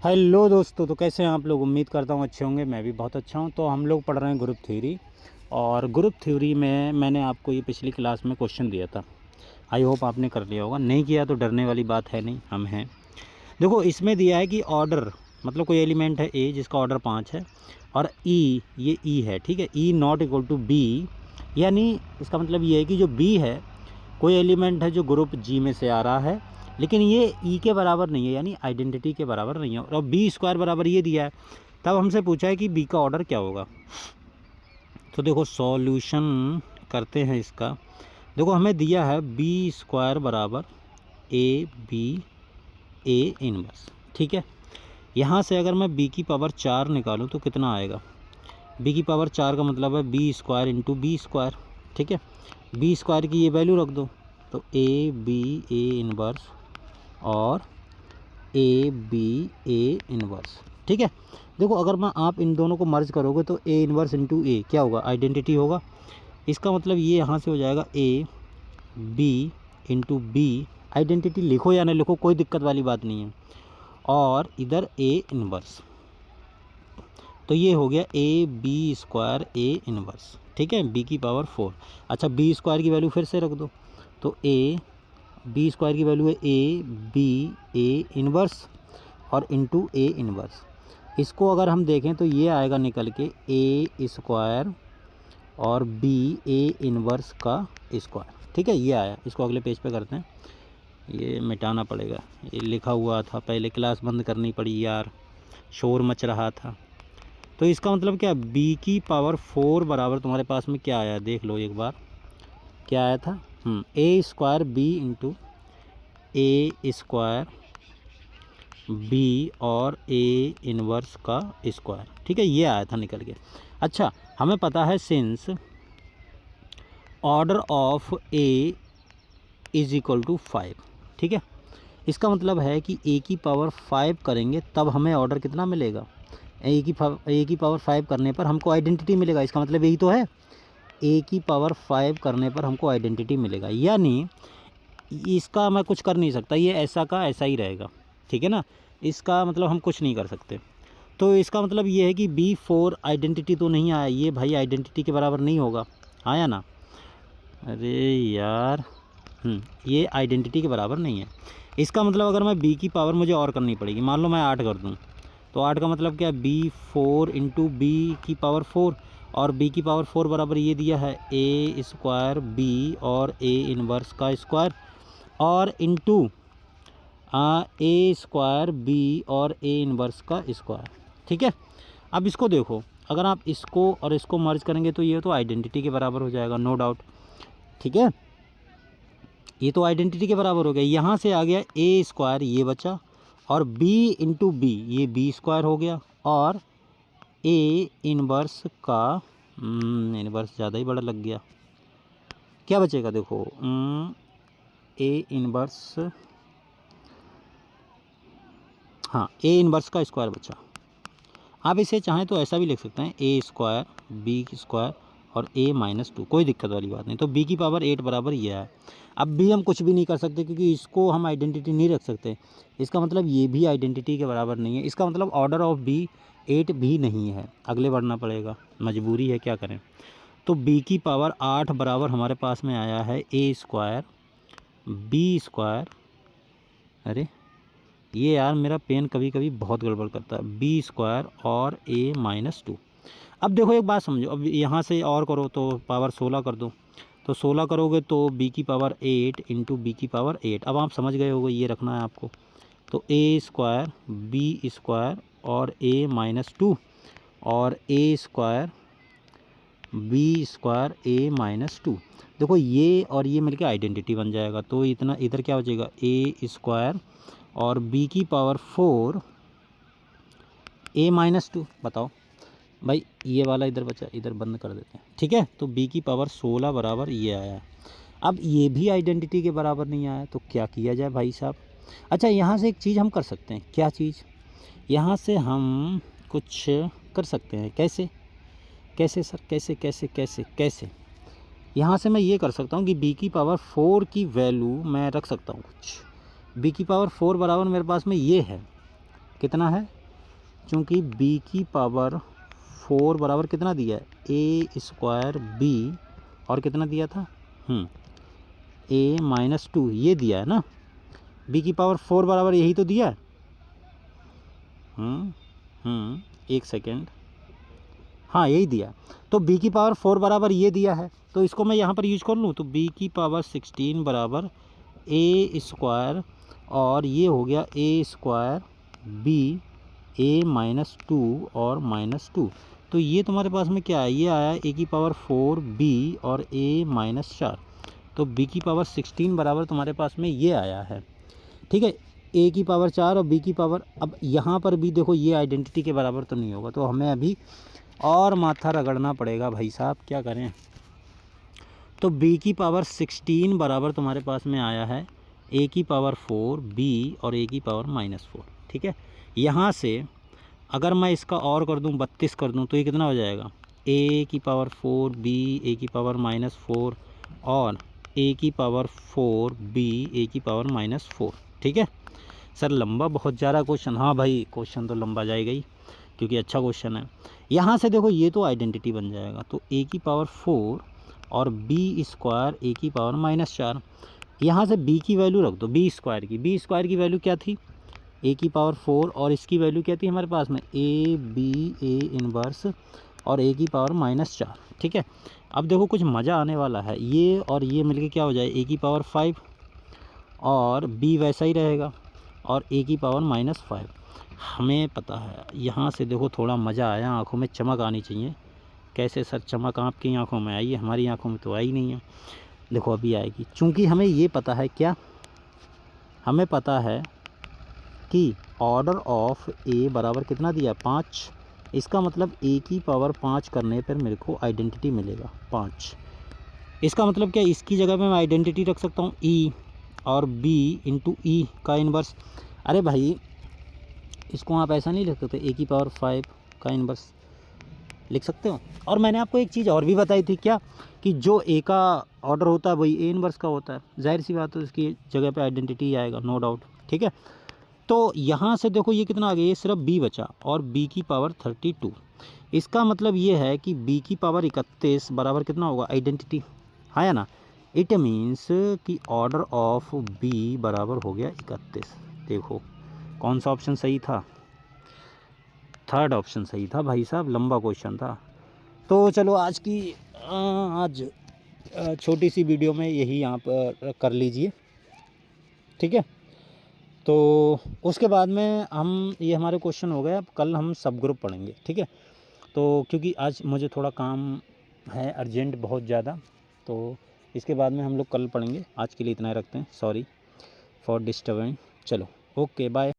Hello दोस्तों, तो कैसे हैं आप लोग। उम्मीद करता हूँ अच्छे होंगे। मैं भी बहुत अच्छा हूँ। तो हम लोग पढ़ रहे हैं ग्रुप थ्योरी, और ग्रुप थ्योरी में मैंने आपको ये पिछली क्लास में क्वेश्चन दिया था। आई होप आपने कर लिया होगा। नहीं किया तो डरने वाली बात है नहीं, हम हैं। देखो, इसमें दिया है कि ऑर्डर, मतलब कोई एलिमेंट है ए जिसका ऑर्डर 5 है, और ई, ये ई है, ठीक है। ई नॉट इक्वल टू बी, यानी इसका मतलब ये है कि जो बी है, कोई एलिमेंट है जो ग्रुप जी में से आ रहा है, लेकिन ये ई के बराबर नहीं है, यानी आइडेंटिटी के बराबर नहीं है। और बी स्क्वायर बराबर ये दिया है। तब हमसे पूछा है कि बी का ऑर्डर क्या होगा। तो देखो, सॉल्यूशन करते हैं इसका। देखो, हमें दिया है बी स्क्वायर बराबर ए बी ए इनवर्स, ठीक है। यहाँ से अगर मैं बी की पावर 4 निकालूँ तो कितना आएगा। बी की पावर 4 का मतलब है B square into B square, ठीक है। बी स्क्वायर की ये वैल्यू रख दो, तो ए बी ए इनवर्स और ए बी ए इनवर्स, ठीक है। देखो, अगर मैं आप इन दोनों को मर्ज करोगे तो ए इनवर्स इंटू ए क्या होगा, आइडेंटिटी होगा। इसका मतलब ये यहाँ से हो जाएगा A B into B. Identity लिखो या ना लिखो, कोई दिक्कत वाली बात नहीं है। और इधर ए इनवर्स, तो ये हो गया A B square A inverse, ठीक है, बी की पावर 4। अच्छा, बी स्क्वायर की वैल्यू फिर से रख दो, तो ए बी स्क्वायर की वैल्यू है ए बी ए इनवर्स और इंटू ए इनवर्स। इसको अगर हम देखें तो ये आएगा निकल के ए स्क्वायर और बी ए इनवर्स का स्क्वायर, ठीक है। ये आया। इसको अगले पेज पे करते हैं। ये मिटाना पड़ेगा, ये लिखा हुआ था, पहले क्लास बंद करनी पड़ी यार, शोर मच रहा था। तो इसका मतलब क्या, बी की पावर 4 बराबर तुम्हारे पास में क्या आया, देख लो एक बार क्या आया था। ए स्क्वायर बी इंटू ए स्क्वायर बी और ए इनवर्स का स्क्वायर, ठीक है। ये आया था निकल के। अच्छा, हमें पता है since order of A is equal to 5, ठीक है। इसका मतलब है कि ए की पावर 5 करेंगे तब हमें ऑर्डर कितना मिलेगा। ए की पावर 5 करने पर हमको आइडेंटिटी मिलेगा। इसका मतलब यही तो है, ए की पावर 5 करने पर हमको आइडेंटिटी मिलेगा। यानी इसका मैं कुछ कर नहीं सकता, ये ऐसा का ऐसा ही रहेगा, ठीक है ना। इसका मतलब हम कुछ नहीं कर सकते। तो इसका मतलब ये है कि B4 आइडेंटिटी तो नहीं आया, ये भाई आइडेंटिटी के बराबर नहीं होगा, आया ना। अरे यार, ये आइडेंटिटी के बराबर नहीं है। इसका मतलब अगर मैं बी की पावर मुझे और करनी पड़ेगी, मान लो मैं 8 कर दूँ, तो 8 का मतलब क्या, B4 इंटू बी की पावर 4, और बी की पावर 4 बराबर ये दिया है ए स्क्वायर बी और ए इनवर्स का स्क्वायर, और इंटू ए स्क्वायर बी और ए इनवर्स का स्क्वायर, ठीक है। अब इसको देखो, अगर आप इसको और इसको मर्ज करेंगे तो ये तो आइडेंटिटी के बराबर हो जाएगा, नो डाउट, ठीक है। ये तो आइडेंटिटी के बराबर हो गया। यहाँ से आ गया ए स्क्वायर, ये बचा, और बी इंटू बी, ये बी स्क्वायर हो गया, और ए इनवर्स का इनवर्स ज़्यादा ही बड़ा लग गया, क्या बचेगा देखो, ए इनवर्स, हाँ, ए इनवर्स का स्क्वायर बचा। आप इसे चाहें तो ऐसा भी लिख सकते हैं, ए स्क्वायर बी स्क्वायर और ए माइनस 2, कोई दिक्कत वाली बात नहीं। तो बी की पावर 8 बराबर ये है। अब भी हम कुछ भी नहीं कर सकते क्योंकि इसको हम आइडेंटिटी नहीं रख सकते। इसका मतलब ये भी आइडेंटिटी के बराबर नहीं है। इसका मतलब ऑर्डर ऑफ बी 8 भी नहीं है, अगले बढ़ना पड़ेगा, मजबूरी है, क्या करें। तो बी की पावर 8 बराबर हमारे पास में आया है ए स्क्वायर बी स्क्वायर, अरे ये यार मेरा पेन कभी कभी बहुत गड़बड़ करता है, बी स्क्वायर और ए माइनस 2। अब देखो एक बात समझो, अब यहाँ से और करो तो पावर 16 कर दो, तो 16 करोगे तो बी की पावर 8 इंटू बी की पावर 8। अब आप समझ गए होगे, ये रखना है आपको। तो ए स्क्वायर बी स्क्वायर और ए माइनस 2 और ए स्क्वायर बी स्क्वायर ए माइनस 2। देखो, ये और ये मिलकर आइडेंटिटी बन जाएगा। तो इतना इधर क्या हो जाएगा, ए स्क्वायर और बी की पावर 4 ए माइनस 2। बताओ भाई, ये वाला इधर बचा, इधर बंद कर देते हैं, ठीक है। तो बी की पावर 16 बराबर ये आया। अब ये भी आइडेंटिटी के बराबर नहीं आया, तो क्या किया जाए भाई साहब। अच्छा, यहाँ से एक चीज़ हम कर सकते हैं, क्या चीज़, यहाँ से हम कुछ कर सकते हैं। कैसे कैसे सर, कैसे कैसे कैसे कैसे यहाँ से मैं ये कर सकता हूँ कि बी की पावर 4 की वैल्यू मैं रख सकता हूँ कुछ। बी की पावर 4 बराबर मेरे पास में ये है, कितना है, चूँकि b की पावर 4 बराबर कितना दिया है, a स्क्वायर b और कितना दिया था a-2 ये दिया है ना, b की पावर 4 बराबर यही तो दिया है। एक सेकेंड, हाँ यही दिया। तो b की पावर 4 बराबर ये दिया है, तो इसको मैं यहाँ पर यूज कर लूँ, तो b की पावर 16 बराबर a स्क्वायर और ये हो गया a स्क्वायर b a-2 और -2। तो ये तुम्हारे पास में क्या है, ये आया a की पावर 4 b और a-4। तो b की पावर 16 बराबर तुम्हारे पास में ये आया है, ठीक है। a की पावर 4 और b की पावर, अब यहाँ पर भी देखो ये आइडेंटिटी के बराबर तो नहीं होगा, तो हमें अभी और माथा रगड़ना पड़ेगा भाई साहब, क्या करें। तो b की पावर 16 बराबर तुम्हारे पास में आया है a की पावर 4 b और a की पावर -4, ठीक है। यहाँ से अगर मैं इसका और कर दूँ 32 कर दूँ तो ये कितना हो जाएगा, a की पावर 4 b a की पावर -4 और a की पावर 4 b a की पावर -4, ठीक है। सर लंबा बहुत जा रहा क्वेश्चन, हाँ भाई क्वेश्चन तो लंबा जाएगा ही, क्योंकि अच्छा क्वेश्चन है। यहाँ से देखो ये तो आइडेंटिटी बन जाएगा, तो a की पावर 4 और b स्क्वायर a की पावर -4। यहाँ से b की वैल्यू रख दो, b स्क्वायर की वैल्यू क्या थी, a की पावर 4 और इसकी वैल्यू क्या थी हमारे पास में, a b a इनवर्स और a की पावर -4, ठीक है। अब देखो कुछ मज़ा आने वाला है, ये और ये मिलके क्या हो जाए, a की पावर 5 और b वैसा ही रहेगा और a की पावर -5। हमें पता है, यहाँ से देखो थोड़ा मज़ा आया, आँखों में चमक आनी चाहिए। कैसे सर चमक आपकी आँखों में आई है, हमारी आँखों में तो आई नहीं है। देखो अभी आएगी, चूँकि हमें ये पता है, क्या हमें पता है कि ऑर्डर ऑफ a बराबर कितना दिया, 5। इसका मतलब a की पावर 5 करने पर मेरे को आइडेंटिटी मिलेगा 5। इसका मतलब क्या, इसकी जगह पे मैं आइडेंटिटी रख सकता हूँ e और b इंटू ई का इन्वर्स। अरे भाई इसको आप ऐसा नहीं लिख सकते, a की पावर 5 का इन्वर्स लिख सकते हो। और मैंने आपको एक चीज़ और भी बताई थी, क्या, कि जो a का ऑर्डर होता है वही a इन्वर्स का होता है। जाहिर सी बात है उसकी जगह पे आइडेंटिटी आएगा, नो डाउट, ठीक है। तो यहाँ से देखो ये कितना आ गया, ये सिर्फ b बचा और b की पावर 32। इसका मतलब ये है कि b की पावर 31 बराबर कितना होगा, आइडेंटिटी, हाँ या ना। इट मीन्स कि ऑर्डर ऑफ b बराबर हो गया 31। देखो कौन सा ऑप्शन सही था, थर्ड ऑप्शन सही था भाई साहब, लंबा क्वेश्चन था। तो चलो आज की आज छोटी सी वीडियो में यही यहाँ पर कर लीजिए, ठीक है। तो उसके बाद में हम, ये हमारे क्वेश्चन हो गए, अब कल हम सब ग्रुप पढ़ेंगे, ठीक है। तो क्योंकि आज मुझे थोड़ा काम है अर्जेंट बहुत ज़्यादा, तो इसके बाद में हम लोग कल पढ़ेंगे। आज के लिए इतना ही रखते हैं, सॉरी फॉर डिस्टर्बिंग। चलो ओके बाय।